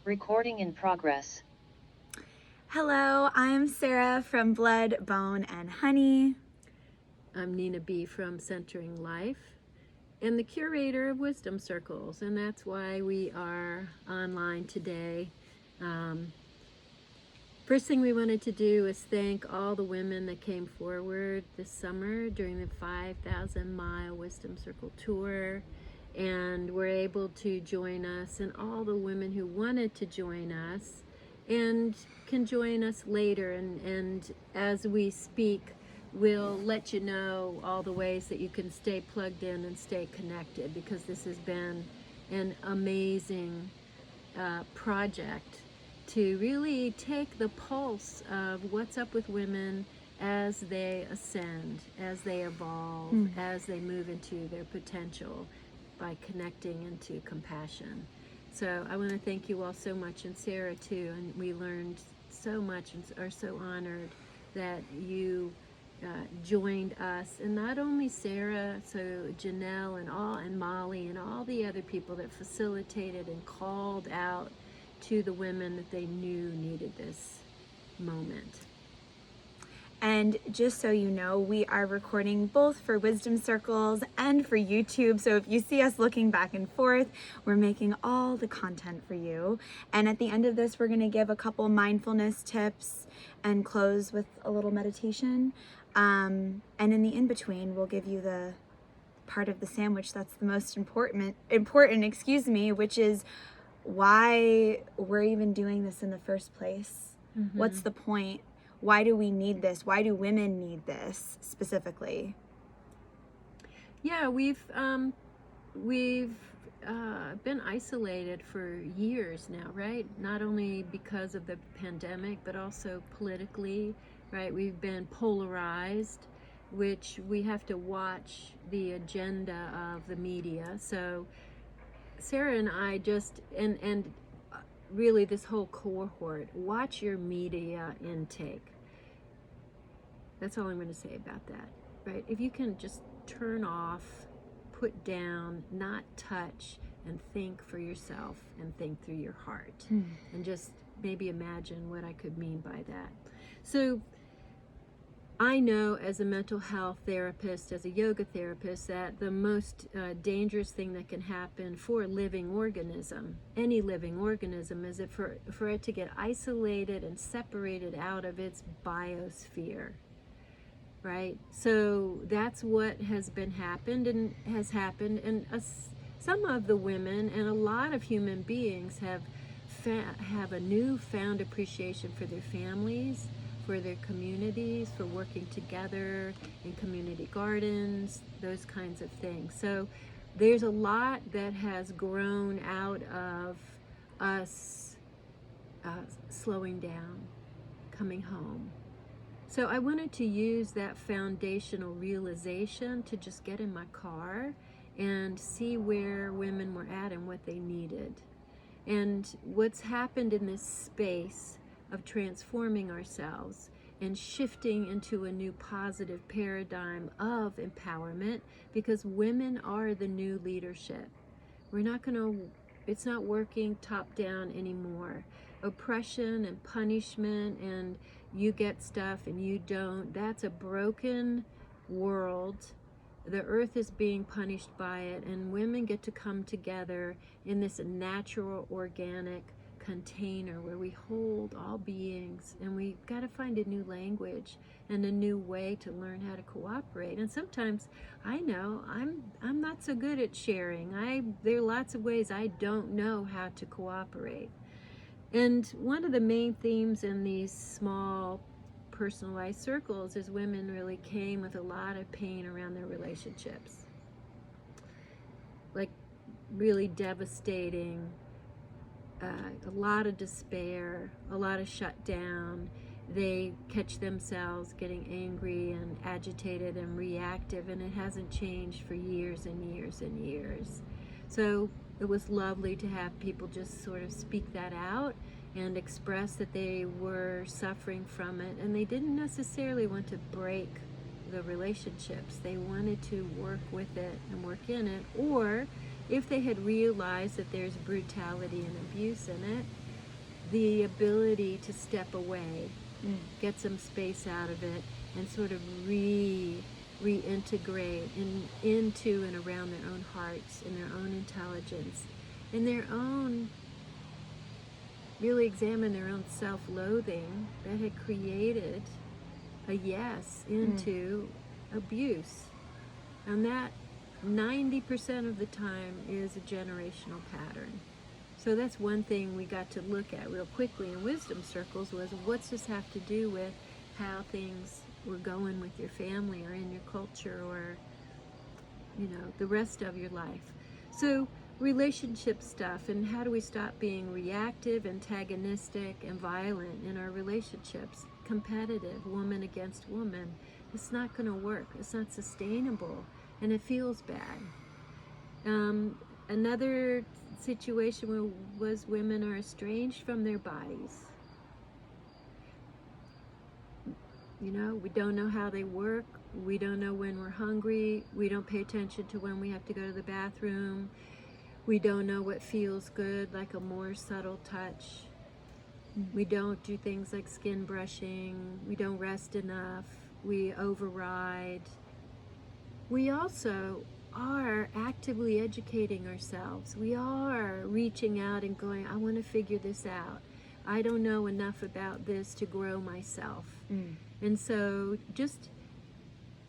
Recording in progress. Hello, I'm Sarah from Blood, Bone, and Honey. I'm Nina B. from Centering Life and the curator of Wisdom Circles, and that's why we are online today. First thing we wanted to do is thank all the women that came forward this summer during the 5,000-mile Wisdom Circle tour and were able to join us, and all the women who wanted to join us and can join us later. And as we speak, we'll let you know all the ways that you can stay plugged in and stay connected, because this has been an amazing project to really take the pulse of what's up with women as they ascend, as they evolve, as they move into their potential by connecting into compassion. So I want to thank you all so much, and Sarah too, and we learned so much and are so honored that you joined us, and not only Sarah, so Janelle and Molly and all the other people that facilitated and called out to the women that they knew needed this moment. And just so you know, we are recording both for Wisdom Circles and for YouTube. So if you see us looking back and forth, we're making all the content for you. And at the end of this, we're going to give a couple mindfulness tips and close with a little meditation. And in the in-between, we'll give you the part of the sandwich that's the most important, which is why we're even doing this in the first place. What's the point? Why do we need this? Why do women need this specifically? Yeah, we've been isolated for years now, right? Not only because of the pandemic, but also politically, right? We've been polarized, which we have to watch the agenda of the media. So Sarah and I just, and really this whole cohort, watch your media intake. That's all I'm going to say about that, right? If you can just turn off, put down, not touch, and think for yourself and think through your heart, and just maybe imagine what I could mean by that. So I know as a mental health therapist, as a yoga therapist, that the most dangerous thing that can happen for a living organism, any living organism, is for it to get isolated and separated out of its biosphere, right? So that's what has happened, and some of the women and a lot of human beings have a newfound appreciation for their families, for their communities, for working together in community gardens, those kinds of things. So there's a lot that has grown out of us slowing down, coming home. So I wanted to use that foundational realization to just get in my car and see where women were at and what they needed. And what's happened in this space of transforming ourselves and shifting into a new positive paradigm of empowerment, because women are the new leadership. It's not working top down anymore. Oppression and punishment and you get stuff and you don't, that's a broken world. The earth is being punished by it, and women get to come together in this natural, organic container where we hold all beings, and we've got to find a new language and a new way to learn how to cooperate. And sometimes I know I'm not so good at sharing. There are lots of ways I don't know how to cooperate. And one of the main themes in these small personalized circles is women really came with a lot of pain around their relationships, like really devastating, a lot of despair, a lot of shutdown. They catch themselves getting angry and agitated and reactive, and it hasn't changed for years and years and years. So it was lovely to have people just sort of speak that out and express that they were suffering from it, and they didn't necessarily want to break the relationships. They wanted to work with it and work in it, or if they had realized that there's brutality and abuse in it, the ability to step away, get some space out of it, and sort of reintegrate into and around their own hearts and their own intelligence and their own, really examine their own self-loathing that had created a yes into abuse. And that 90% of the time is a generational pattern. So that's one thing we got to look at real quickly in wisdom circles was, what's this have to do with how things were going with your family or in your culture or, you know, the rest of your life. So relationship stuff, and how do we stop being reactive, antagonistic, and violent in our relationships, competitive, woman against woman. It's not going to work. It's not sustainable, and it feels bad. Another situation was women are estranged from their bodies. You know, we don't know how they work. We don't know when we're hungry. We don't pay attention to when we have to go to the bathroom. We don't know what feels good, like a more subtle touch. We don't do things like skin brushing. We don't rest enough. We override. We also are actively educating ourselves. We are reaching out and going, I want to figure this out. I don't know enough about this to grow myself. And so just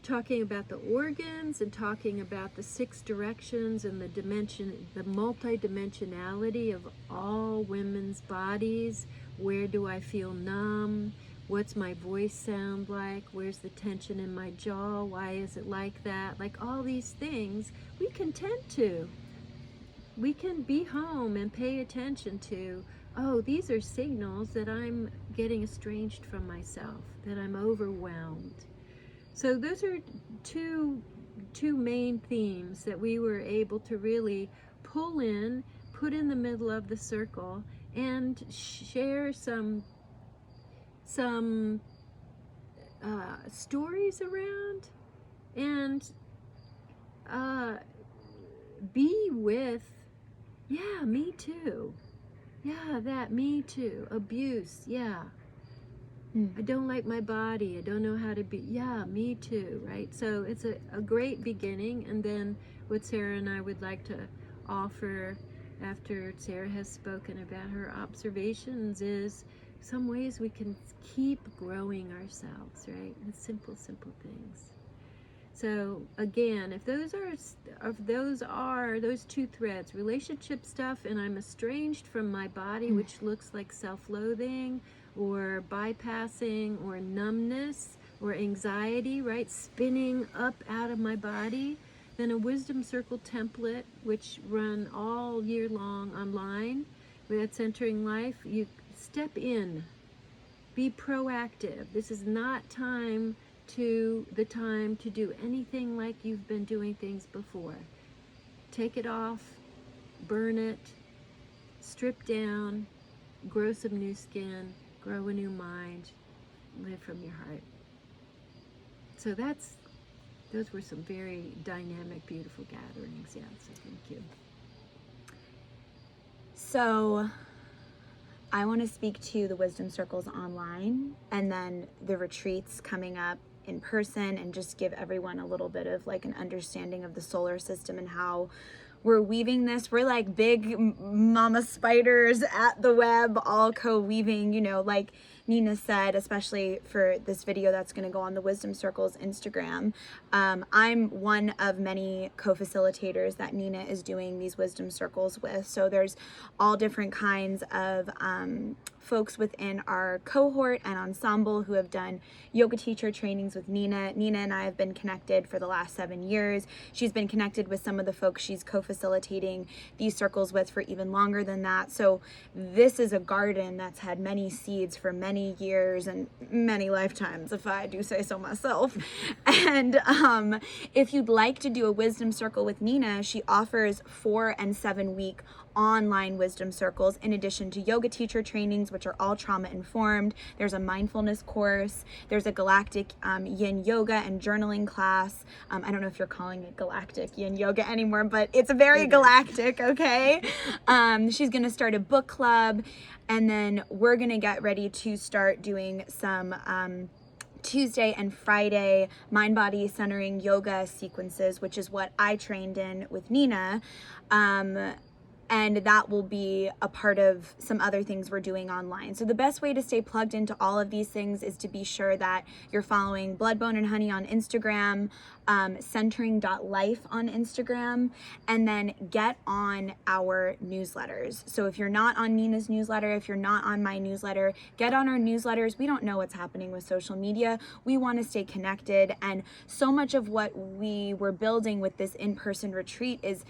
talking about the organs and talking about the 6 directions and the dimension, the multidimensionality of all women's bodies. Where do I feel numb? What's my voice sound like? Where's the tension in my jaw? Why is it like that? Like all these things we can tend to. We can be home and pay attention to, oh, these are signals that I'm getting estranged from myself, that I'm overwhelmed. So those are two main themes that we were able to really pull in, put in the middle of the circle, and share some stories around, and be with, yeah, me too. Yeah, that, me too. Abuse, yeah. I don't like my body. I don't know how to be. Yeah, me too, right? So it's a great beginning. And then what Sarah and I would like to offer after Sarah has spoken about her observations is some ways we can keep growing ourselves, right? The simple things. So again, if those are those 2 threads, relationship stuff, and I'm estranged from my body, which looks like self-loathing or bypassing or numbness or anxiety, right? Spinning up out of my body, then a wisdom circle template, which run all year long online with Centering Life. You step in, be proactive. This is not the time to do anything like you've been doing things before. Take it off, burn it, strip down, grow some new skin, grow a new mind, live from your heart. So those were some very dynamic, beautiful gatherings. Yeah, so thank you. So I want to speak to the wisdom circles online and then the retreats coming up in person, and just give everyone a little bit of like an understanding of the solar system and how we're weaving this. We're like big mama spiders at the web, all co-weaving, you know, like Nina said, especially for this video that's going to go on the Wisdom Circles Instagram. I'm one of many co-facilitators that Nina is doing these Wisdom Circles with. So there's all different kinds of folks within our cohort and ensemble who have done yoga teacher trainings with Nina. Nina and I have been connected for the last 7 years. She's been connected with some of the folks she's co-facilitating these circles with for even longer than that. So this is a garden that's had many seeds for many years and many lifetimes, if I do say so myself. And if you'd like to do a wisdom circle with Nina, she offers 4 and 7 week online wisdom circles in addition to yoga teacher trainings, which are all trauma informed. There's a mindfulness course. There's a galactic yin yoga and journaling class. I don't know if you're calling it galactic yin yoga anymore, but it's very galactic, okay? She's gonna start a book club. And then we're gonna get ready to start doing some Tuesday and Friday mind body centering yoga sequences, which is what I trained in with Nina. And that will be a part of some other things we're doing online. So the best way to stay plugged into all of these things is to be sure that you're following Blood, Bone, and Honey on Instagram, centering.life on Instagram, and then get on our newsletters. So if you're not on Nina's newsletter, if you're not on my newsletter, get on our newsletters. We don't know what's happening with social media. We want to stay connected. And so much of what we were building with this in-person retreat is,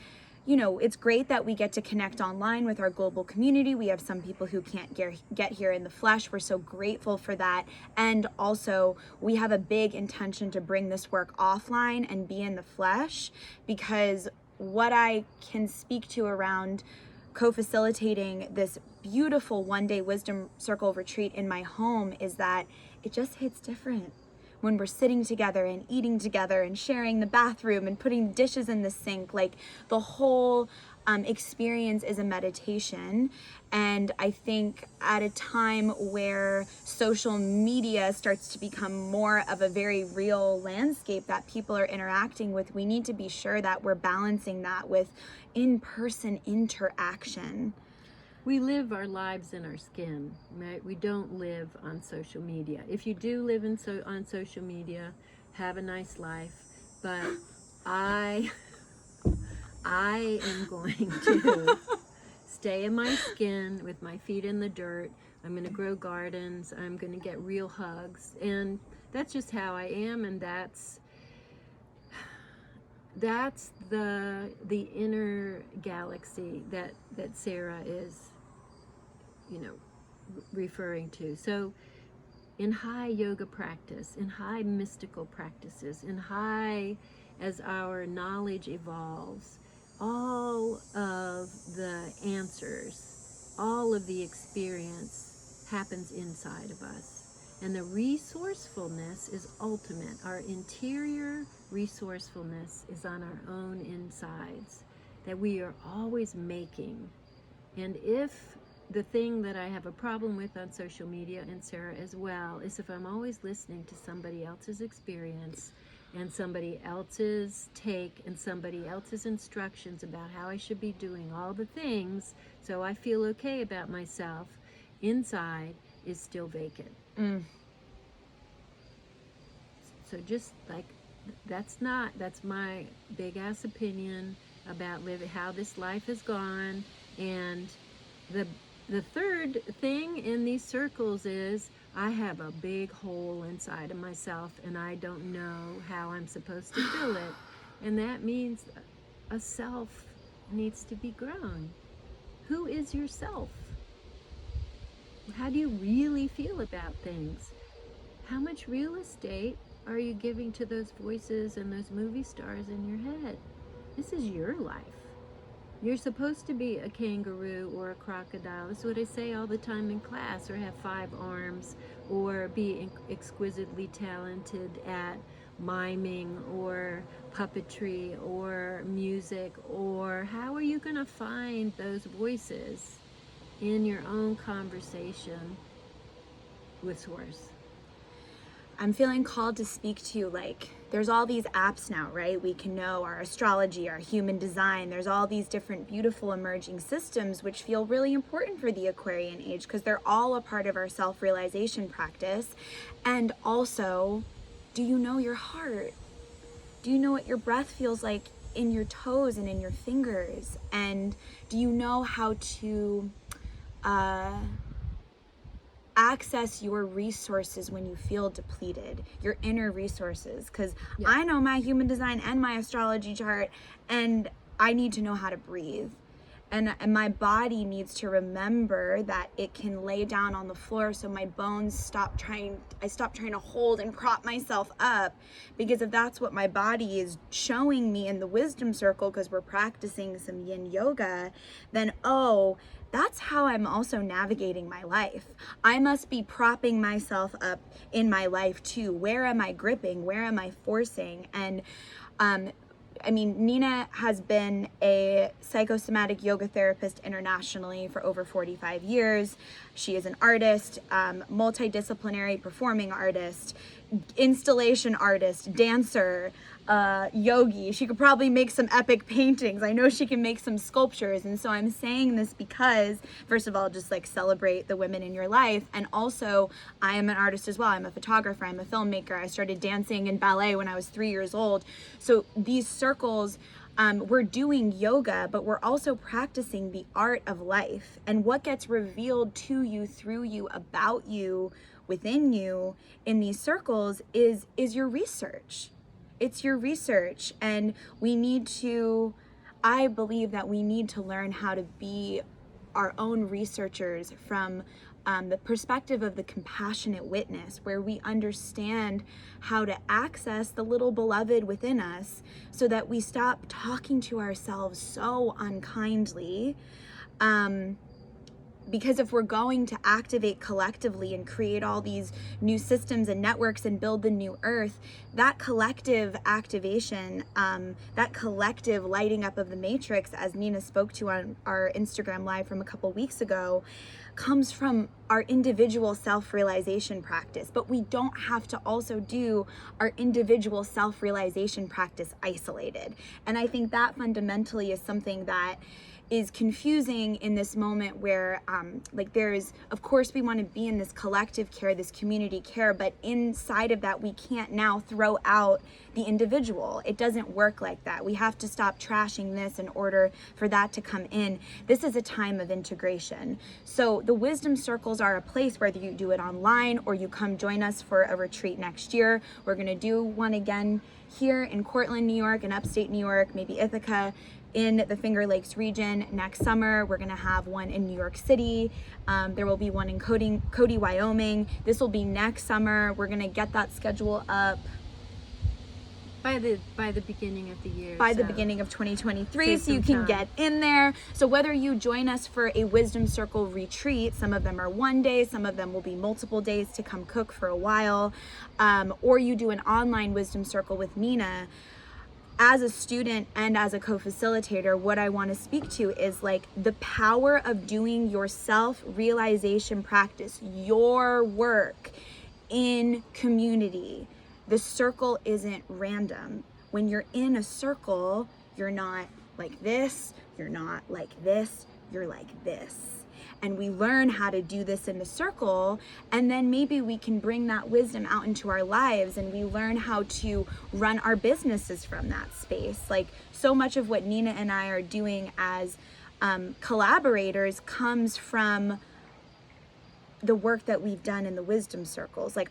you know, it's great that we get to connect online with our global community. We have some people who can't get here in the flesh. We're so grateful for that. And also, we have a big intention to bring this work offline and be in the flesh, because what I can speak to around co-facilitating this beautiful one-day wisdom circle retreat in my home is that it just hits different when we're sitting together and eating together and sharing the bathroom and putting dishes in the sink. Like, the whole experience is a meditation. And I think at a time where social media starts to become more of a very real landscape that people are interacting with, we need to be sure that we're balancing that with in-person interaction. We live our lives in our skin, right? We don't live on social media. If you do live on social media, have a nice life. But I am going to stay in my skin with my feet in the dirt. I'm going to grow gardens. I'm going to get real hugs. And that's just how I am. And that's the inner galaxy that Sarah is, you know, referring to. So in high yoga practice, in high mystical practices, in high, as our knowledge evolves, all of the answers, all of the experience happens inside of us. And the resourcefulness is ultimate. Our interior resourcefulness is on our own insides, that we are always making. And if the thing that I have a problem with on social media, and Sarah as well, is if I'm always listening to somebody else's experience and somebody else's take and somebody else's instructions about how I should be doing all the things so I feel okay about myself, inside is still vacant. So just like, that's my big ass opinion about how this life has gone. And the third thing in these circles is I have a big hole inside of myself and I don't know how I'm supposed to fill it. And that means a self needs to be grown. Who is yourself? How do you really feel about things? How much real estate are you giving to those voices and those movie stars in your head? This is your life. You're supposed to be a kangaroo or a crocodile. That's what I say all the time in class, or have 5 arms, or be exquisitely talented at miming or puppetry or music. Or how are you going to find those voices in your own conversation with Source? I'm feeling called to speak to, like, there's all these apps now, right? We can know our astrology, our human design. There's all these different beautiful emerging systems which feel really important for the Aquarian age, because they're all a part of our self-realization practice. And also, do you know your heart? Do you know what your breath feels like in your toes and in your fingers? And do you know how to access your resources when you feel depleted, your inner resources? Because I know my human design and my astrology chart, and I need to know how to breathe. And my body needs to remember that it can lay down on the floor, so my bones stop trying to hold and prop myself up. Because if that's what my body is showing me in the wisdom circle, because we're practicing some yin yoga, then that's how I'm also navigating my life. I must be propping myself up in my life too. Where am I gripping? Where am I forcing? And I mean, Nina has been a psychosomatic yoga therapist internationally for over 45 years. She is an artist, multidisciplinary performing artist, installation artist, dancer, yogi. She could probably make some epic paintings. I know she can make some sculptures. And so I'm saying this because, first of all, just like celebrate the women in your life. And also, I am an artist as well. I'm a photographer, I'm a filmmaker. I started dancing in ballet when I was 3 years old. So these circles, we're doing yoga, but we're also practicing the art of life. And what gets revealed to you, through you, about you, within you in these circles is your research. It's your research. And I believe that we need to learn how to be our own researchers from the perspective of the compassionate witness, where we understand how to access the little beloved within us so that we stop talking to ourselves so unkindly. Because if we're going to activate collectively and create all these new systems and networks and build the new earth, that collective activation, that collective lighting up of the matrix, as Nina spoke to on our Instagram live from a couple weeks ago, comes from our individual self-realization practice. But we don't have to also do our individual self-realization practice isolated. And I think that fundamentally is something that is confusing in this moment where of course we want to be in this collective care, this community care, but inside of that we can't now throw out the individual. It doesn't work like that. We have to stop trashing this in order for that to come in. This is a time of integration. So the wisdom circles are a place, whether you do it online or you come join us for a retreat next year. We're going to do one again here in Cortland, New York, and upstate New York, maybe Ithaca, in the Finger Lakes region next summer. We're gonna have one in New York City. There will be one in Cody, Wyoming. This will be next summer. We're gonna get that schedule up by the beginning of the year. By the beginning of 2023, so you can get in there. So whether you join us for a Wisdom Circle retreat, some of them are one day, some of them will be multiple days to come cook for a while, or you do an online Wisdom Circle with Nina, as a student and as a co-facilitator, what I want to speak to is like the power of doing your self-realization practice, your work in community. The circle isn't random. When you're in a circle, you're not like this, you're not like this, you're like this. And we learn how to do this in the circle, and then maybe we can bring that wisdom out into our lives, and we learn how to run our businesses from that space. Like, so much of what Nina and I are doing as collaborators comes from the work that we've done in the wisdom circles. Like,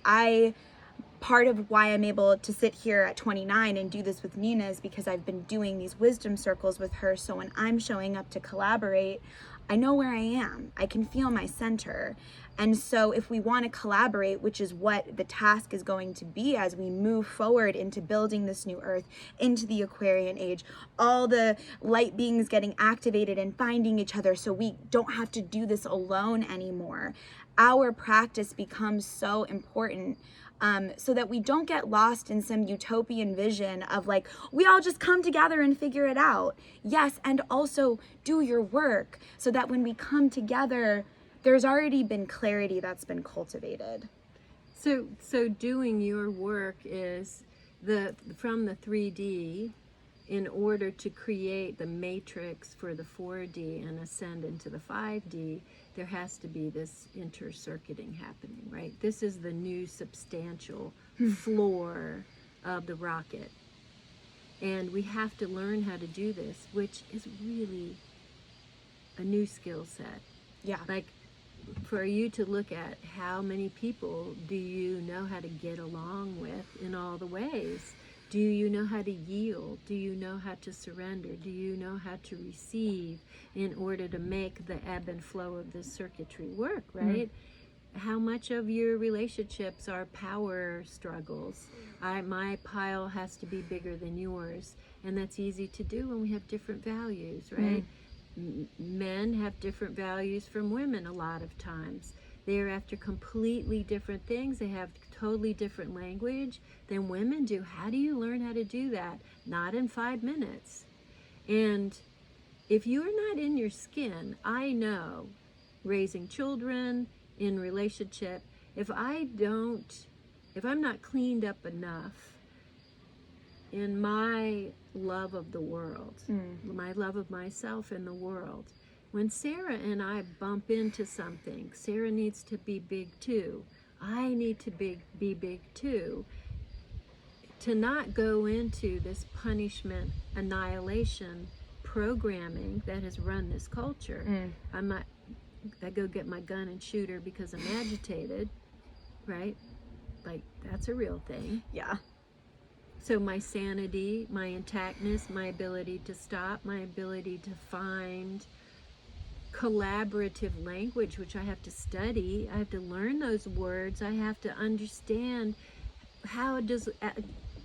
part of why I'm able to sit here at 29 and do this with Nina is because I've been doing these wisdom circles with her. So when I'm showing up to collaborate, I know where I am. I can feel my center. And so if we want to collaborate, which is what the task is going to be as we move forward into building this new earth, into the Aquarian age, all the light beings getting activated and finding each other so we don't have to do this alone anymore. Our practice becomes so important. So that we don't get lost in some utopian vision of like, we all just come together and figure it out. Yes, and also do your work so that when we come together, there's already been clarity that's been cultivated. So doing your work is from the 3D in order to create the matrix for the 4D and ascend into the 5D, there has to be this intercircuiting happening, right? This is the new substantial floor of the rocket. And we have to learn how to do this, which is really a new skill set. Yeah. Like, for you to look at how many people do you know how to get along with in all the ways? Do you know how to yield? Do you know how to surrender? Do you know how to receive in order to make the ebb and flow of this circuitry work, right? How much of your relationships are power struggles? My pile has to be bigger than yours. And that's easy to do when we have different values, right? Men have different values from women a lot of times. They are after completely different things. They have totally different language than women do. How do you learn how to do that? Not in 5 minutes. And if you're not in your skin, I know, raising children, in relationship, if I'm not cleaned up enough in my love of the world, my love of myself and the world, when Sarah and I bump into something, Sarah needs to be big too. I need to be big too. To not go into this punishment, annihilation programming that has run this culture. I go get my gun and shoot her because I'm agitated, right? Like, that's a real thing. Yeah. So my sanity, my intactness, my ability to stop, my ability to find collaborative language, which I have to study. I have to learn those words. I have to understand how does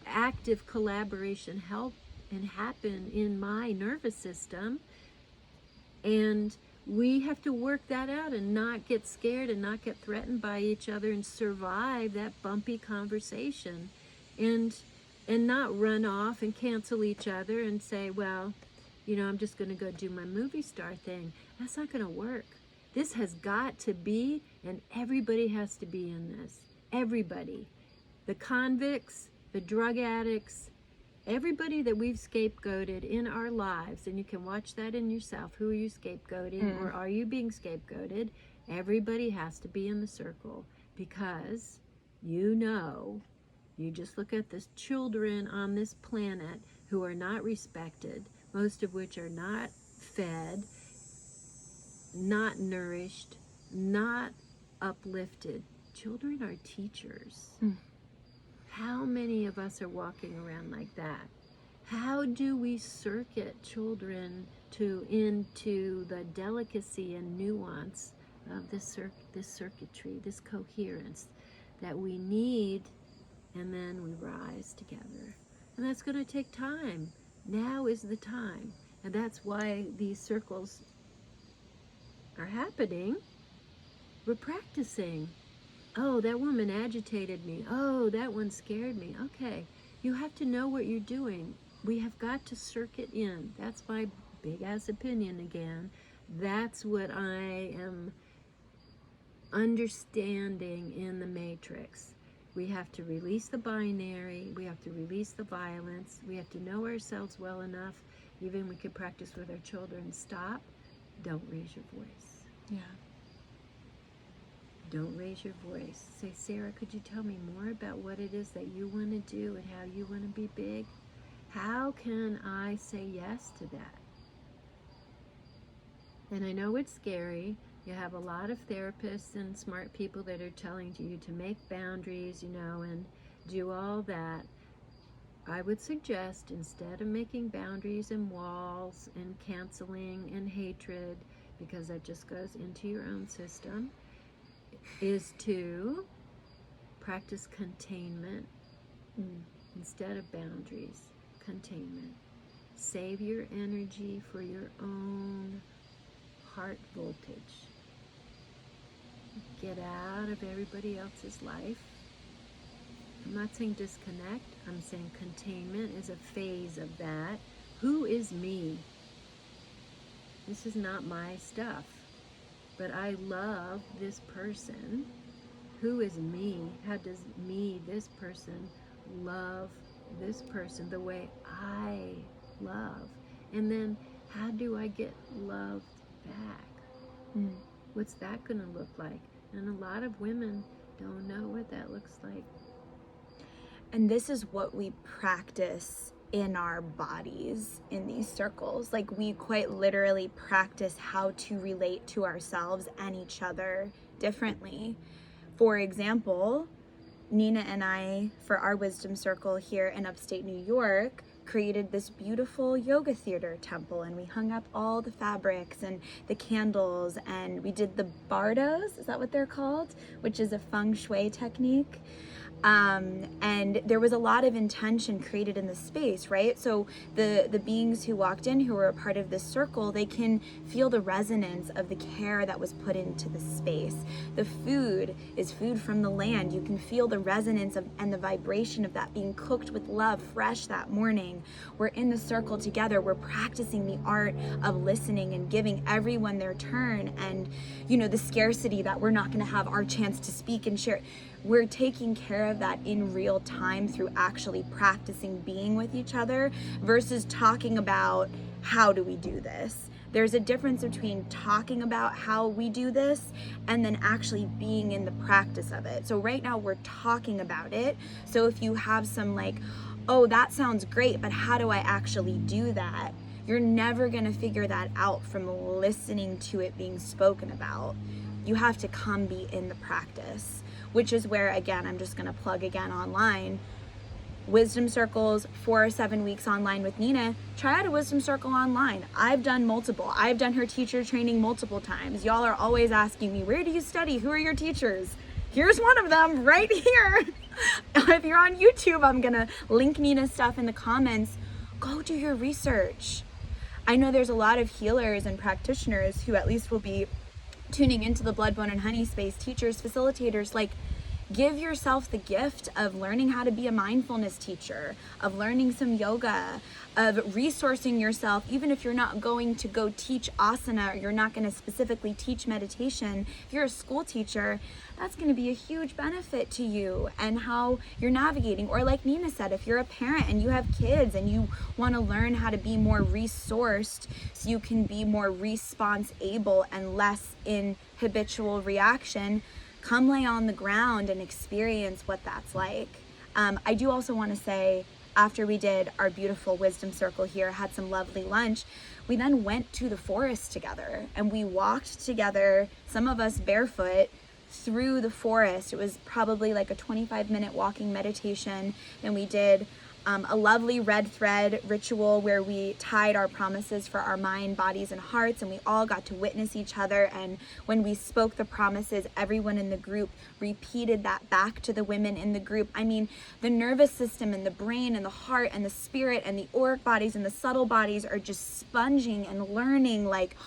active collaboration help and happen in my nervous system. And we have to work that out and not get scared and not get threatened by each other and survive that bumpy conversation and not run off and cancel each other and say, well, I'm just going to go do my movie star thing. That's not going to work. This has got to be, and everybody has to be in this. Everybody. The convicts, the drug addicts, everybody that we've scapegoated in our lives, and you can watch that in yourself. Who are you scapegoating, or are you being scapegoated? Everybody has to be in the circle, because you just look at the children on this planet who are not respected, most of which are not fed, not nourished, not uplifted. Children are teachers. How many of us are walking around like that? How do we circuit children into the delicacy and nuance of this circuitry, this coherence that we need, and then we rise together? And that's going to take time. Now is the time. And that's why these circles are happening. We're practicing. Oh, that woman agitated me. Oh, that one scared me. Okay, you have to know what you're doing. We have got to circuit in. That's my big ass opinion again. That's what I am understanding in the matrix. We have to release the binary. We have to release the violence. We have to know ourselves well enough. Even we could practice with our children. Stop. Don't raise your voice. Yeah. Don't raise your voice. Say, Sarah, could you tell me more about what it is that you want to do and how you want to be big? How can I say yes to that? And I know it's scary. You have a lot of therapists and smart people that are telling you to make boundaries, and do all that. I would suggest, instead of making boundaries and walls and canceling and hatred, because that just goes into your own system, is to practice containment instead of boundaries. Containment. Save your energy for your own heart voltage. Get out of everybody else's life. I'm not saying disconnect. I'm saying containment is a phase of that. Who is me? This is not my stuff. But I love this person. Who is me? How does this person, love this person the way I love? And then how do I get loved back? What's that going to look like? And a lot of women don't know what that looks like. And this is what we practice in our bodies in these circles. Like, we quite literally practice how to relate to ourselves and each other differently. For example, Nina and I, for our wisdom circle here in upstate New York, created this beautiful yoga theater temple, and we hung up all the fabrics and the candles, and we did the bardos, is that what they're called? Which is a feng shui technique. And there was a lot of intention created in the space, right? So the beings who walked in, who were a part of this circle, they can feel the resonance of the care that was put into the space. The food is food from the land. You can feel the resonance of and the vibration of that being cooked with love, fresh that morning. We're in the circle together. We're practicing the art of listening and giving everyone their turn, and the scarcity that we're not going to have our chance to speak and share. We're taking care of that in real time through actually practicing being with each other versus talking about how do we do this. There's a difference between talking about how we do this and then actually being in the practice of it. So right now we're talking about it. So if you have some like, oh, that sounds great, but how do I actually do that? You're never going to figure that out from listening to it being spoken about. You have to come be in the practice, which is where, again, I'm just going to plug again online. Wisdom circles, 4 or 7 weeks online with Nina. Try out a wisdom circle online. I've done multiple. I've done her teacher training multiple times. Y'all are always asking me, where do you study? Who are your teachers? Here's one of them right here. If you're on YouTube, I'm going to link Nina's stuff in the comments. Go do your research. I know there's a lot of healers and practitioners who at least will be tuning into the Blood, Bone, and Honey space, teachers, facilitators, like, give yourself the gift of learning how to be a mindfulness teacher, of learning some yoga, of resourcing yourself, even if you're not going to go teach asana, or you're not going to specifically teach meditation. If you're a school teacher, that's going to be a huge benefit to you and how you're navigating. Or like Nina said, if you're a parent and you have kids and you want to learn how to be more resourced so you can be more response able and less in habitual reaction, come lay on the ground and experience what that's like. I do also want to say, after we did our beautiful wisdom circle here, had some lovely lunch, we then went to the forest together and we walked together, some of us barefoot, through the forest. It was probably like a 25-minute walking meditation. Then we did a lovely red thread ritual where we tied our promises for our mind, bodies, and hearts, and we all got to witness each other. And when we spoke the promises, everyone in the group repeated that back to the women in the group. I mean, the nervous system and the brain and the heart and the spirit and the auric bodies and the subtle bodies are just sponging and learning, like,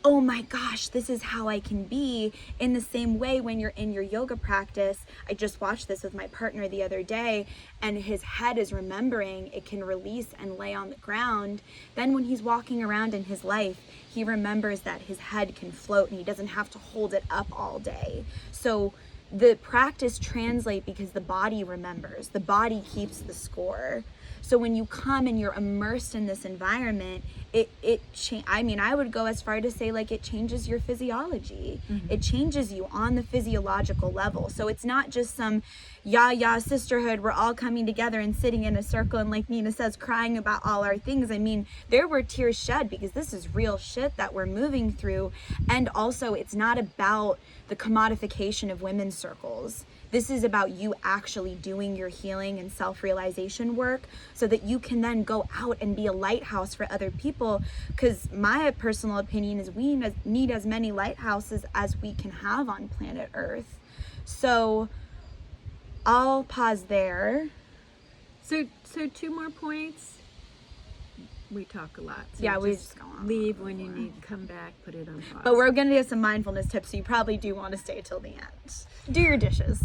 oh my gosh, this is how I can be. In the same way, when you're in your yoga practice, I just watched this with my partner the other day, and his head is remembering it can release and lay on the ground. Then when he's walking around in his life, he remembers that his head can float and he doesn't have to hold it up all day. So the practice translates because the body remembers, the body keeps the score. So when you come and you're immersed in this environment, I would go as far to say, like, it changes your physiology. Mm-hmm. It changes you on the physiological level. So it's not just some sisterhood. We're all coming together and sitting in a circle and, like Nina says, crying about all our things. I mean, there were tears shed because this is real shit that we're moving through. And also, it's not about the commodification of women's circles. This is about you actually doing your healing and self-realization work so that you can then go out and be a lighthouse for other people. Because my personal opinion is we need as many lighthouses as we can have on planet Earth. So I'll pause there. So 2 more points. We talk a lot. So yeah, we just go on. Leave when you need, come back, put it on pause. But we're going to do some mindfulness tips, so you probably do want to stay till the end. Do your dishes.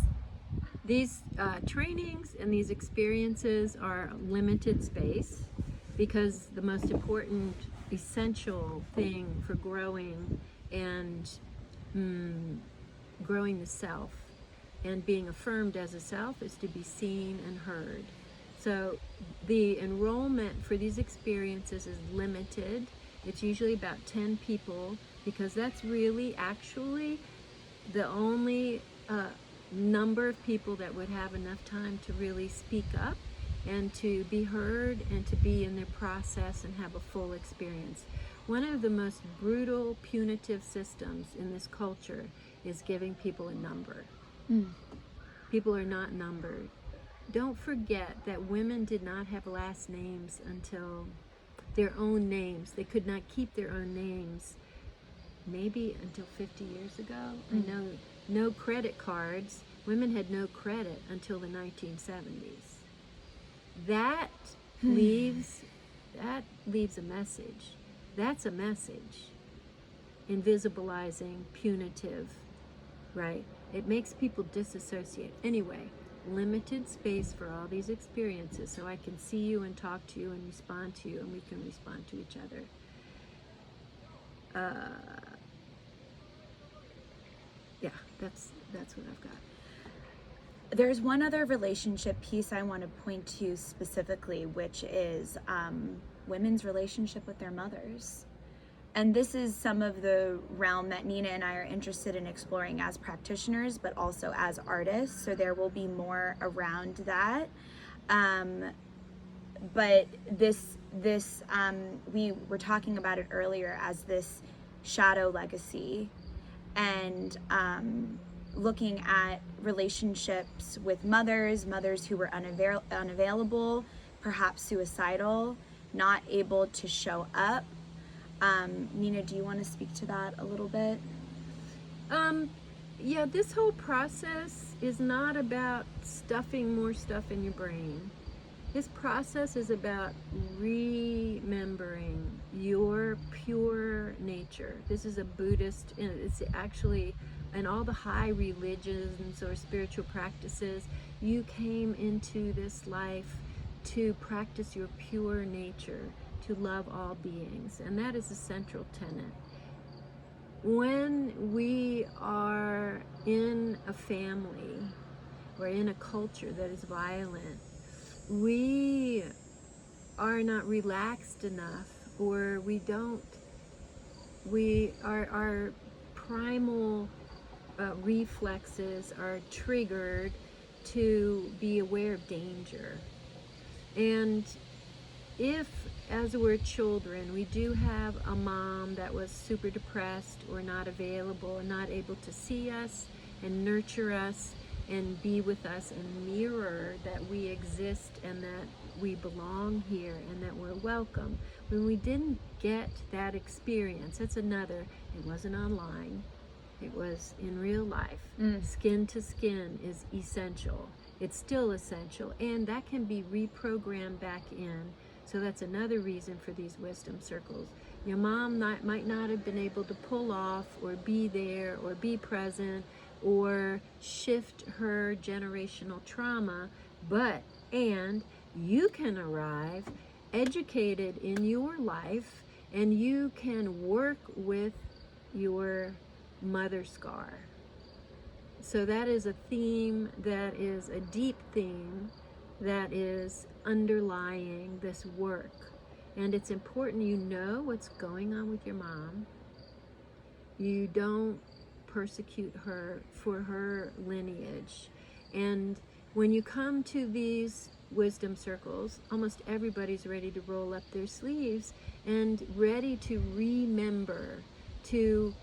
These trainings and these experiences are limited space because the most important, essential thing for growing and growing the self and being affirmed as a self is to be seen and heard. So the enrollment for these experiences is limited. It's usually about 10 people because that's really actually the only number of people that would have enough time to really speak up and to be heard and to be in their process and have a full experience. One of the most brutal, punitive systems in this culture is giving people a number. People are not numbered. Don't forget that women did not have last names until their own names. They could not keep their own names maybe until 50 years ago. I know no credit cards. Women had no credit until the 1970s. That leaves a message. That's a message. Invisibilizing, punitive, right? It makes people disassociate. Anyway, limited space for all these experiences so I can see you and talk to you and respond to you, and we can respond to each other. Yeah, that's what I've got. There's one other relationship piece I want to point to specifically, which is women's relationship with their mothers. And this is some of the realm that Nina and I are interested in exploring as practitioners, but also as artists. So there will be more around that. But we were talking about it earlier as this shadow legacy, and looking at relationships with mothers who were unavailable, perhaps suicidal, not able to show up. Nina, do you want to speak to that a little bit? Yeah, this whole process is not about stuffing more stuff in your brain. This process is about remembering your pure nature. This is a Buddhist, it's actually, in all the high religions or spiritual practices, you came into this life to practice your pure nature, to love all beings, and that is a central tenet. When we are in a family or in a culture that is violent, we are not relaxed enough, or our primal reflexes are triggered to be aware of danger. And if, as we're children, we do have a mom that was super depressed or not available and not able to see us and nurture us and be with us and mirror that we exist and that we belong here and that we're welcome, when we didn't get that experience, that's another, it wasn't online, it was in real life. Skin to skin is essential. It's still essential, and that can be reprogrammed back in. So that's another reason for these wisdom circles. Your mom might not have been able to pull off or be there or be present or shift her generational trauma, and you can arrive educated in your life, and you can work with your mother scar. So that is a theme, that is a deep theme that is underlying this work. And it's important you know what's going on with your mom. You don't persecute her for her lineage. And when you come to these wisdom circles, almost everybody's ready to roll up their sleeves and ready to remember, to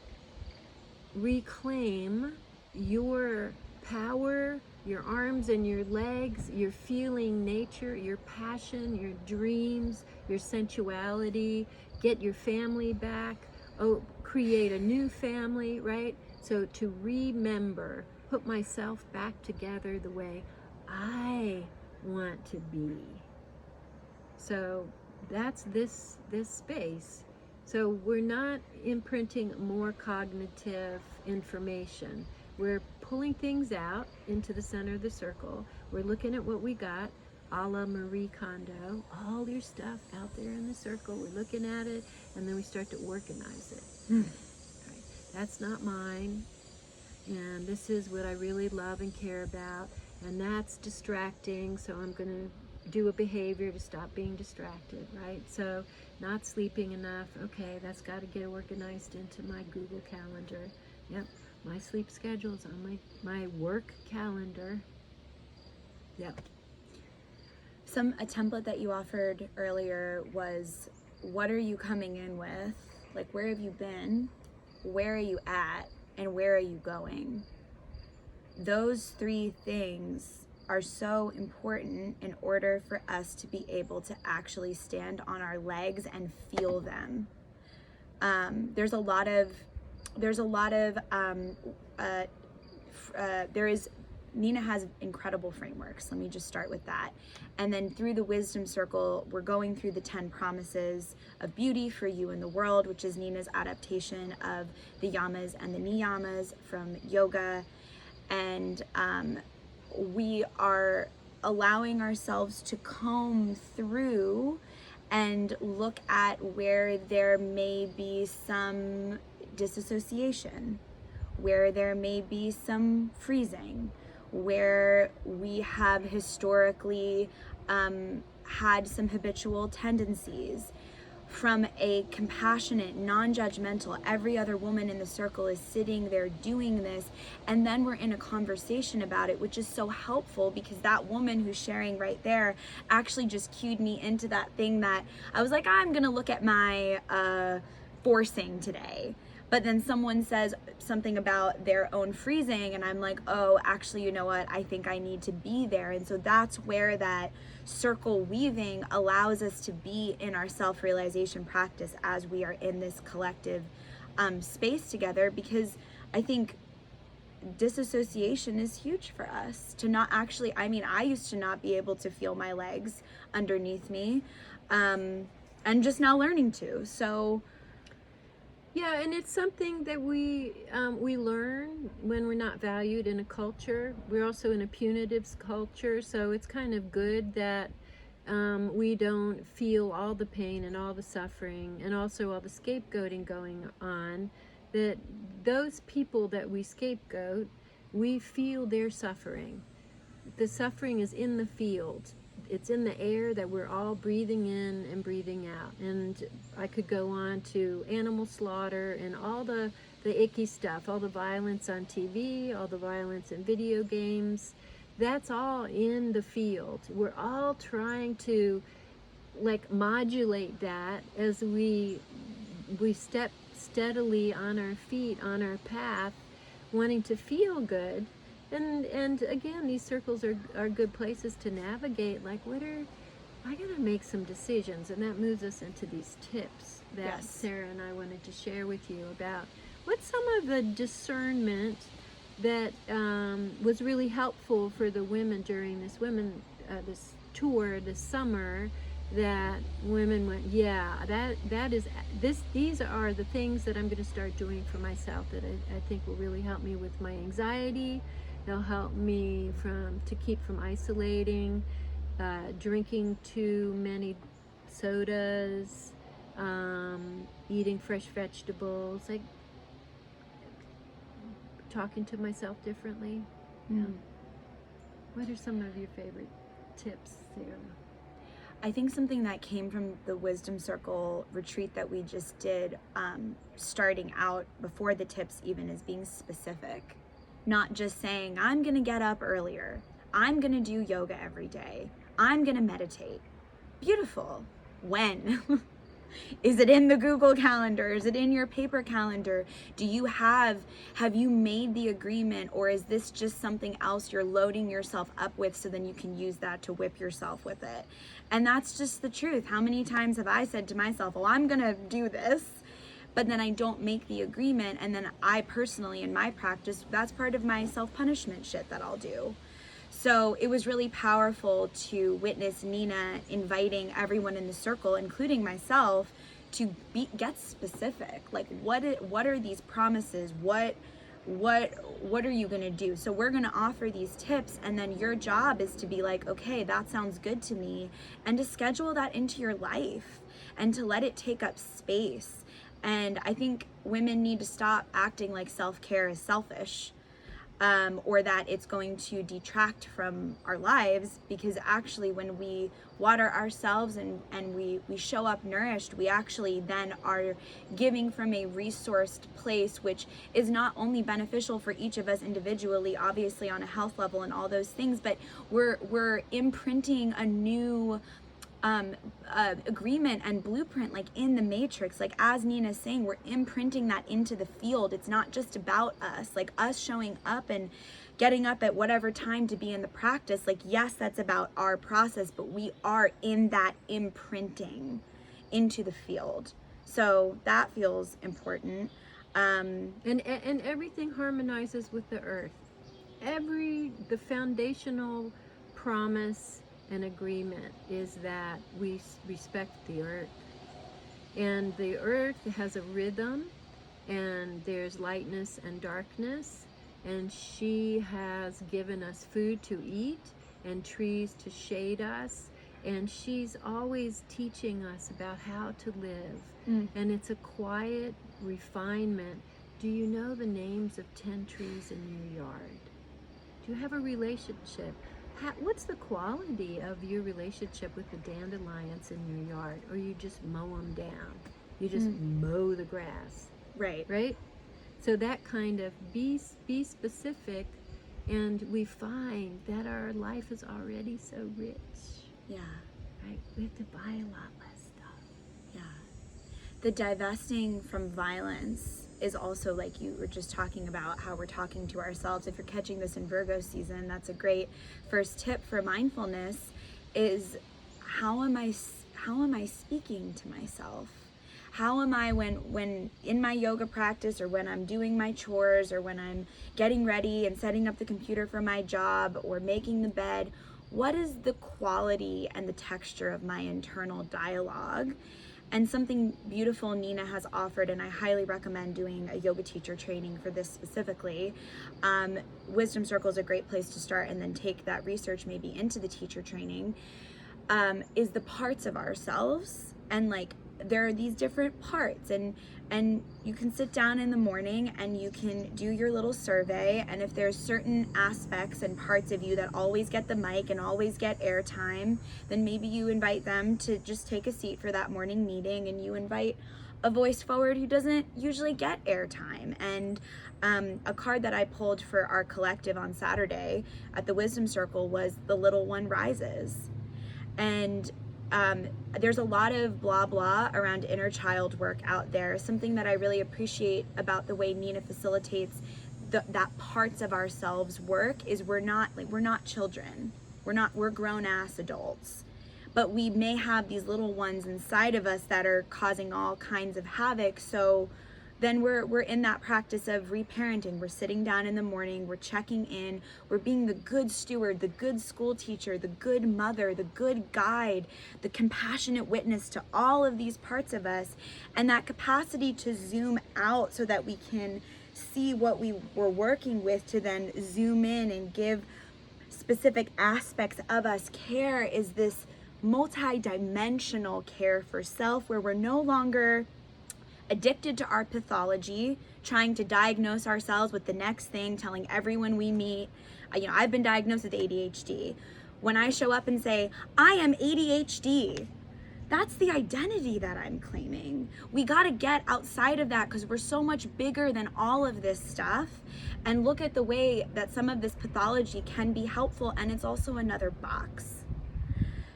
reclaim your power, your arms and your legs, your feeling nature, your passion, your dreams, your sensuality, get your family back, create a new family, right? So to remember, put myself back together the way I want to be. So that's this space. So we're not imprinting more cognitive information. We're pulling things out into the center of the circle. We're looking at what we got, a la Marie Kondo, all your stuff out there in the circle. We're looking at it, and then we start to organize it. Right. That's not mine, and this is what I really love and care about, and that's distracting, so I'm going to do a behavior to stop being distracted, right? So not sleeping enough, okay, that's got to get organized into my Google Calendar. Yep, my sleep schedule's on my work calendar. Yep. A template that you offered earlier was, what are you coming in with? Like, where have you been? Where are you at? And where are you going? Those three things are so important in order for us to be able to actually stand on our legs and feel them. There is Nina has incredible frameworks. Let me just start with that. And then through the wisdom circle, we're going through the 10 promises of beauty for you in the world, which is Nina's adaptation of the yamas and the niyamas from yoga. And we are allowing ourselves to comb through and look at where there may be some disassociation, where there may be some freezing, where we have historically had some habitual tendencies. From a compassionate, non-judgmental, every other woman in the circle is sitting there doing this, and then we're in a conversation about it, which is so helpful because that woman who's sharing right there actually just cued me into that thing that I was like, I'm gonna look at my forcing today. But then someone says something about their own freezing, and I'm like, oh, actually, you know what? I think I need to be there. And so that's where that circle weaving allows us to be in our self-realization practice as we are in this collective space together, because I think disassociation is huge for us to not actually, I mean, I used to not be able to feel my legs underneath me, and just now learning to. So Yeah, and it's something that we learn when we're not valued in a culture. We're also in a punitive culture, so it's kind of good that we don't feel all the pain and all the suffering and also all the scapegoating going on. That those people that we scapegoat, we feel their suffering. The suffering is in the field. It's in the air that we're all breathing in and breathing out. And I could go on to animal slaughter and all the icky stuff, all the violence on TV, all the violence in video games. That's all in the field. We're all trying to like modulate that as we step steadily on our feet, on our path, wanting to feel good. And again, these circles are good places to navigate. Like, I gotta make some decisions, and that moves us into these tips that Yes. Sarah and I wanted to share with you about what's some of the discernment that was really helpful for the women during this tour this summer. That women went, these are the things that I'm going to start doing for myself that I think will really help me with my anxiety. They'll help me to keep from isolating, drinking too many sodas, eating fresh vegetables, like talking to myself differently. Yeah. What are some of your favorite tips, Sarah? I think something that came from the Wisdom Circle retreat that we just did, starting out before the tips even, is being specific. Not just saying, I'm gonna get up earlier, I'm gonna do yoga every day, I'm gonna meditate. Beautiful. When? Is it in the Google Calendar? Is it in your paper calendar? Have you made the agreement, or is this just something else you're loading yourself up with so then you can use that to whip yourself with it? And that's just the truth. How many times have I said to myself, well, I'm gonna do this, but then I don't make the agreement, and then I personally, in my practice, that's part of my self-punishment shit that I'll do. So it was really powerful to witness Nina inviting everyone in the circle, including myself, to get specific. Like, what are these promises? What are you gonna do? So we're gonna offer these tips, and then your job is to be like, okay, that sounds good to me, and to schedule that into your life and to let it take up space. And I think women need to stop acting like self-care is selfish, or that it's going to detract from our lives, because actually when we water ourselves and we show up nourished, we actually then are giving from a resourced place, which is not only beneficial for each of us individually, obviously on a health level and all those things, but we're imprinting a new agreement and blueprint, like in the matrix. Like, as Nina's saying, we're imprinting that into the field. It's not just about us, like us showing up and getting up at whatever time to be in the practice. Like, yes, that's about our process, but we are in that imprinting into the field. So that feels important. And everything harmonizes with the earth. the foundational promise and agreement is that we respect the earth. And the earth has a rhythm, and there's lightness and darkness, and she has given us food to eat and trees to shade us, and she's always teaching us about how to live. And it's a quiet refinement. Do you know the names of 10 trees in your yard? Do you have a relationship? What's the quality of your relationship with the dandelions in your yard? Or you just mow them down? You just mow the grass, Right. right? So that kind of be specific, and we find that our life is already so rich. Yeah. Right? We have to buy a lot less stuff. Yeah. The divesting from violence is also, like you were just talking about, how we're talking to ourselves. If you're catching this in Virgo season, that's a great first tip for mindfulness, is how am I speaking to myself? How am I when in my yoga practice, or when I'm doing my chores, or when I'm getting ready and setting up the computer for my job or making the bed, what is the quality and the texture of my internal dialogue? And something beautiful Nina has offered, and I highly recommend doing a yoga teacher training for this specifically. Wisdom Circle is a great place to start, and then take that research maybe into the teacher training, is the parts of ourselves. And like, there are these different parts, and you can sit down in the morning and you can do your little survey, and if there's certain aspects and parts of you that always get the mic and always get airtime, then maybe you invite them to just take a seat for that morning meeting, and you invite a voice forward who doesn't usually get airtime. And a card that I pulled for our collective on Saturday at the Wisdom Circle was The Little One Rises. And there's a lot of blah blah around inner child work out there. Something that I really appreciate about the way Nina facilitates that parts of ourselves work is we're not children. We're grown ass adults. But we may have these little ones inside of us that are causing all kinds of havoc. So then we're in that practice of reparenting. We're sitting down in the morning, we're checking in, we're being the good steward, the good school teacher, the good mother, the good guide, the compassionate witness to all of these parts of us. And that capacity to zoom out so that we can see what we were working with, to then zoom in and give specific aspects of us care, is this multi-dimensional care for self, where we're no longer addicted to our pathology, trying to diagnose ourselves with the next thing, telling everyone we meet. I've been diagnosed with ADHD. When I show up and say, I am ADHD, that's the identity that I'm claiming. We got to get outside of that, because we're so much bigger than all of this stuff, and look at the way that some of this pathology can be helpful, and it's also another box.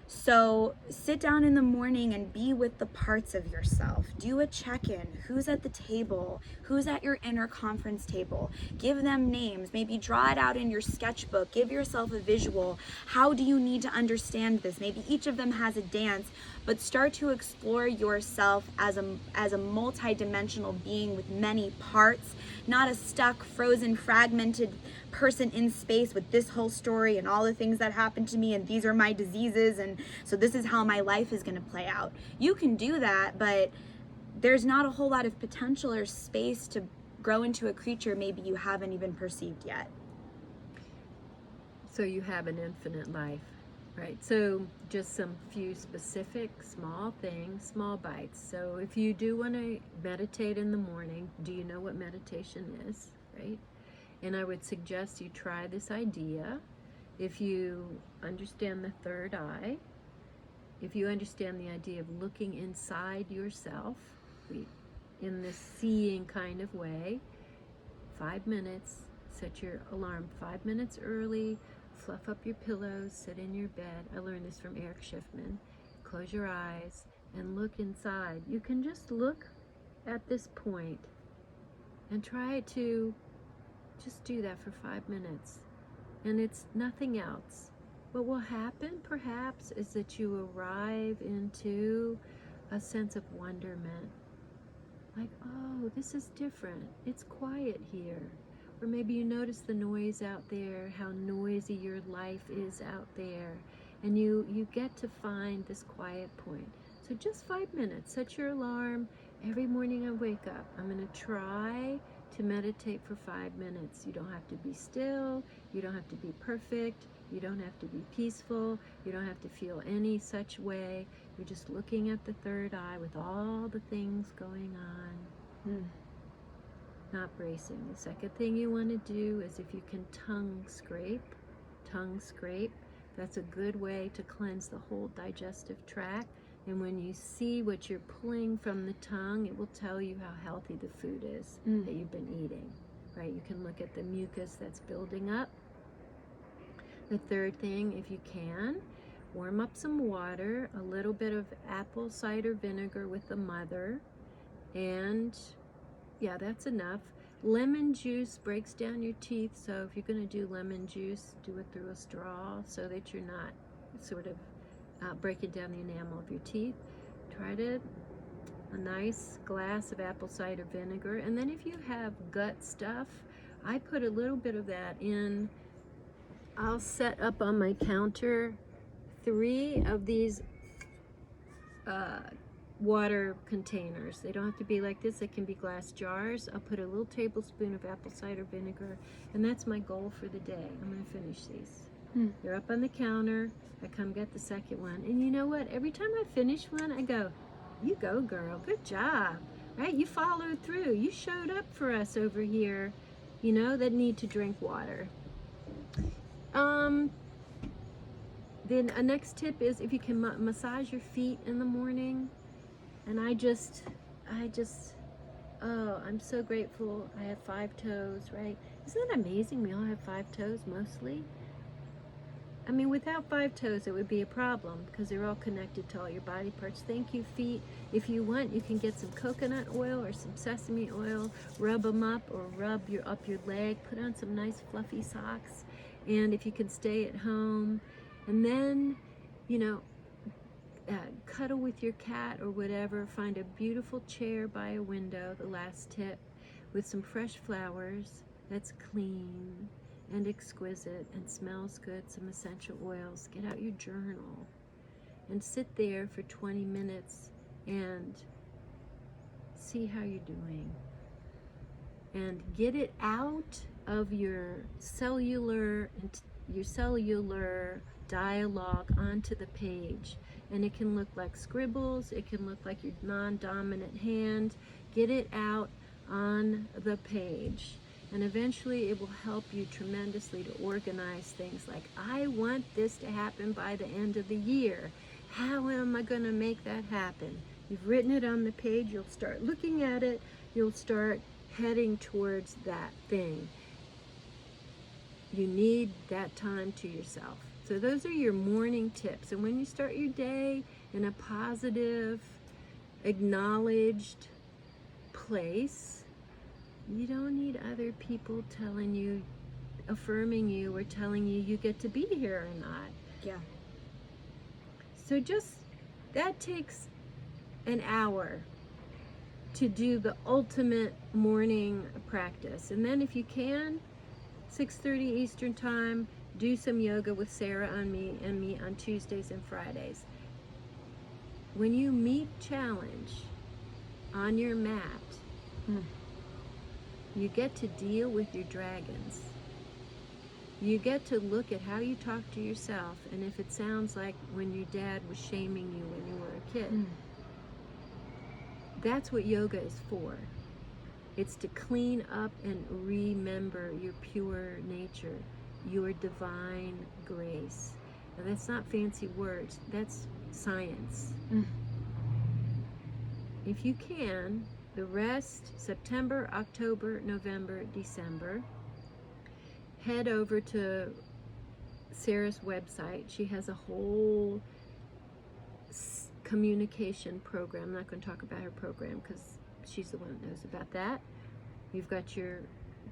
So sit down in the morning and be with the parts of yourself. Do a check-in. Who's at the table? Who's at your inner conference table? Give them names. Maybe draw it out in your sketchbook. Give yourself a visual. How do you need to understand this? Maybe each of them has a dance, but start to explore yourself as a multi-dimensional being with many parts, not a stuck, frozen, fragmented person in space with this whole story and all the things that happened to me, and these are my diseases, and so this is how my life is going to play out. You can do that, but there's not a whole lot of potential or space to grow into a creature maybe you haven't even perceived yet. So you have an infinite life, right? So just some few specific small things, small bites. So if you do want to meditate in the morning, do you know what meditation is, right? And I would suggest you try this idea. If you understand the third eye, if you understand the idea of looking inside yourself in this seeing kind of way, 5 minutes, set your alarm 5 minutes early, fluff up your pillows, sit in your bed. I learned this from Eric Schiffman. Close your eyes and look inside. You can just look at this point and try to just do that for 5 minutes, and it's nothing else. What will happen perhaps is that you arrive into a sense of wonderment, like, oh, this is different, it's quiet here, Or maybe you notice the noise out there, how noisy your life is out there. And you get to find this quiet point. So just 5 minutes, set your alarm. Every morning I wake up, I'm going to try to meditate for 5 minutes. You don't have to be still. You don't have to be perfect. You don't have to be peaceful. You don't have to feel any such way. You're just looking at the third eye with all the things going on. Not bracing. The second thing you want to do is, if you can tongue scrape, that's a good way to cleanse the whole digestive tract. And when you see what you're pulling from the tongue, it will tell you how healthy the food is that you've been eating, right? You can look at the mucus that's building up. The third thing, if you can, warm up some water, a little bit of apple cider vinegar with the mother, and yeah, that's enough. Lemon juice breaks down your teeth, so if you're going to do lemon juice, do it through a straw so that you're not sort of breaking down the enamel of your teeth. Try a nice glass of apple cider vinegar, and then if you have gut stuff, I put a little bit of that in. I'll set up on my counter 3 of these water containers. They don't have to be like this, they can be glass jars. I'll put a little tablespoon of apple cider vinegar, and that's my goal for the day. I'm going to finish these. They're up on the counter. I come get the second one, and you know what? Every time I finish one, I go, "You go, girl, good job." Right? You followed through. You showed up for us over here, you know, that need to drink water. Then a next tip is, if you can massage your feet in the morning. And I just, oh, I'm so grateful I have 5 toes, right? Isn't that amazing? We all have 5 toes, mostly. I mean, without 5 toes, it would be a problem, because they're all connected to all your body parts. Thank you, feet. If you want, you can get some coconut oil or some sesame oil, rub them up, or rub up your leg, put on some nice fluffy socks. And if you can stay at home, and then, you know, cuddle with your cat or whatever. Find a beautiful chair by a window, the last tip, with some fresh flowers that's clean and exquisite and smells good, some essential oils. Get out your journal and sit there for 20 minutes and see how you're doing. And get it out of your cellular dialogue onto the page. And it can look like scribbles, it can look like your non-dominant hand. Get it out on the page. And eventually it will help you tremendously to organize things like, I want this to happen by the end of the year. How am I going to make that happen? You've written it on the page, you'll start looking at it, you'll start heading towards that thing. You need that time to yourself. So those are your morning tips. And when you start your day in a positive, acknowledged place, you don't need other people telling you, affirming you, or telling you you get to be here or not. Yeah. So that takes an hour to do the ultimate morning practice. And then if you can, 6:30 Eastern time, do some yoga with Sarah and me on Tuesdays and Fridays. When you meet challenge on your mat, you get to deal with your dragons. You get to look at how you talk to yourself, and if it sounds like when your dad was shaming you when you were a kid. That's what yoga is for. It's to clean up and remember your pure nature, your divine grace. Now, that's not fancy words, that's science. If you can, the rest, September, October, November, December, head over to Sarah's website. She has a whole communication program. I'm not going to talk about her program because she's the one that knows about that. You've got your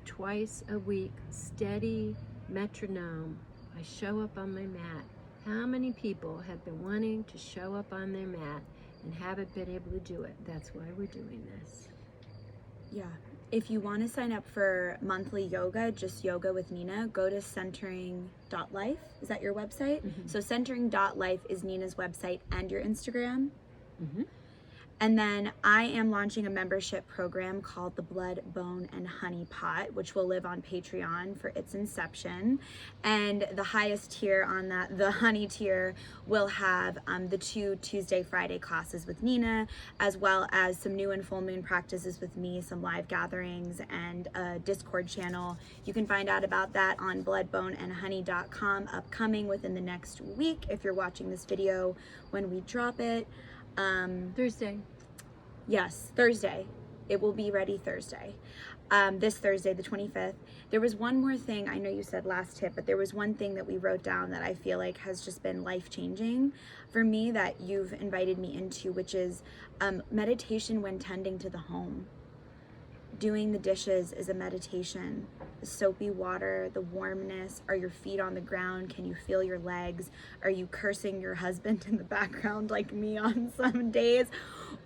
twice a week steady metronome. I show up on my mat. How many people have been wanting to show up on their mat and haven't been able to do it? That's why we're doing this. Yeah. If you want to sign up for monthly yoga, just yoga with Nina, go to centering.life. Is that your website? Mm-hmm. So centering.life is Nina's website and your Instagram. Mm-hmm. And then I am launching a membership program called the Blood, Bone, and Honey Pot, which will live on Patreon for its inception. And the highest tier on that, the honey tier, will have the 2 Tuesday, Friday classes with Nina, as well as some new and full moon practices with me, some live gatherings, and a Discord channel. You can find out about that on bloodboneandhoney.com, upcoming within the next week if you're watching this video when we drop it. Thursday. Yes, Thursday. It will be ready Thursday. This Thursday, the 25th. There was one more thing. I know you said last tip, but there was one thing that we wrote down that I feel like has just been life-changing for me that you've invited me into, which is meditation when tending to the home. Doing the dishes is a meditation. The soapy water, the warmness. Are your feet on the ground? Can you feel your legs? Are you cursing your husband in the background like me on some days?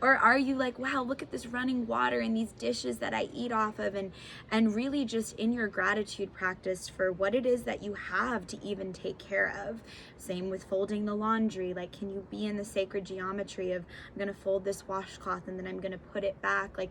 Or are you like, wow, look at this running water and these dishes that I eat off of, and really just in your gratitude practice for what it is that you have to even take care of. Same with folding the laundry. Like, can you be in the sacred geometry of, I'm gonna fold this washcloth and then I'm gonna put it back? Like,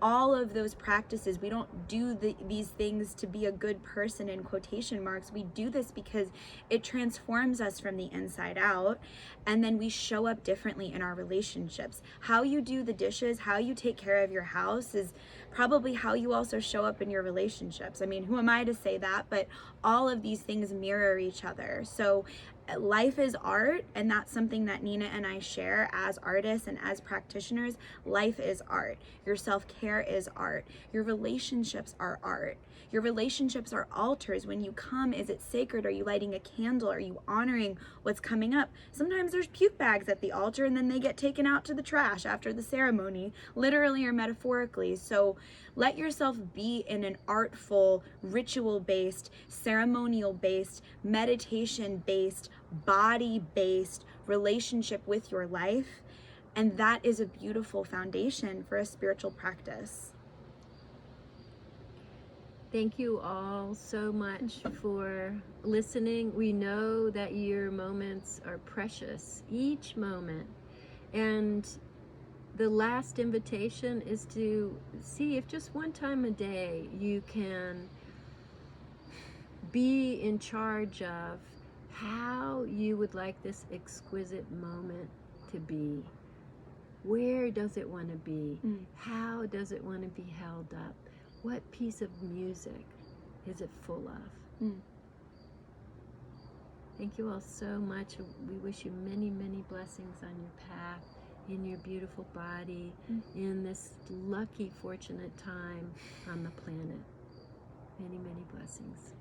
all of those practices, we don't do these things to be a good person in quotation marks. We do this because it transforms us from the inside out, and then we show up differently in our relationships. How you do the dishes, how you take care of your house is probably how you also show up in your relationships. I mean, who am I to say that? But all of these things mirror each other. So life is art, and that's something that Nina and I share as artists and as practitioners. Life is art. Your self-care is art. Your relationships are art. Your relationships are altars. When you come, is it sacred? Are you lighting a candle? Are you honoring what's coming up? Sometimes there's puke bags at the altar and then they get taken out to the trash after the ceremony, literally or metaphorically. So let yourself be in an artful, ritual-based, ceremonial-based, meditation-based, body-based relationship with your life. And that is a beautiful foundation for a spiritual practice. Thank you all so much for listening. We know that your moments are precious, each moment. And the last invitation is to see if just one time a day you can be in charge of how you would like this exquisite moment to be. Where does it want to be? How does it want to be held up? What piece of music is it full of? Thank you all so much. We wish you many, many blessings on your path, in your beautiful body, in this lucky, fortunate time on the planet. Many, many blessings.